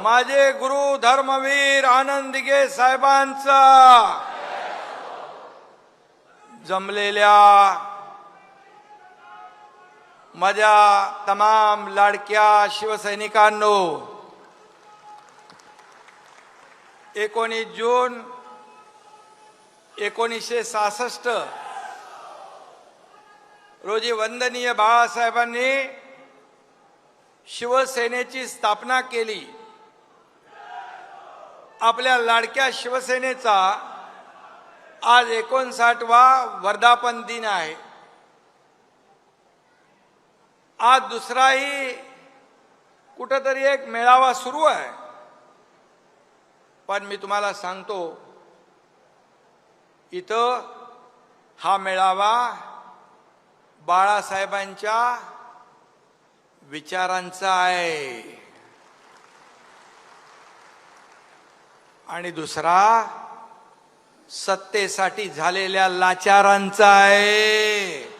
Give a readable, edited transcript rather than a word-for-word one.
माझे गुरु धर्मवीर आनंद दिघे साहेबांचा जमलेल्या माझ्या तमाम लाडक्या शिवसैनिकांनो, 19 जून 1966 रोजी वंदनीय बाळासाहेबांनी शिवसेनेची स्थापना केली. आपल्या लाडक्या शिवसेनेचा आज 59वा वर्धापन दिन आहे. आज दुसराही कुठेतरी एक मेळावा सुरू आहे. पण मी तुम्हाला सांगतो, इथं हा मेळावा बाळासाहेबांच्या विचारांचा आहे आणि दुसरा सत्तेसाठी झालेल्या लाचारांचा आहे.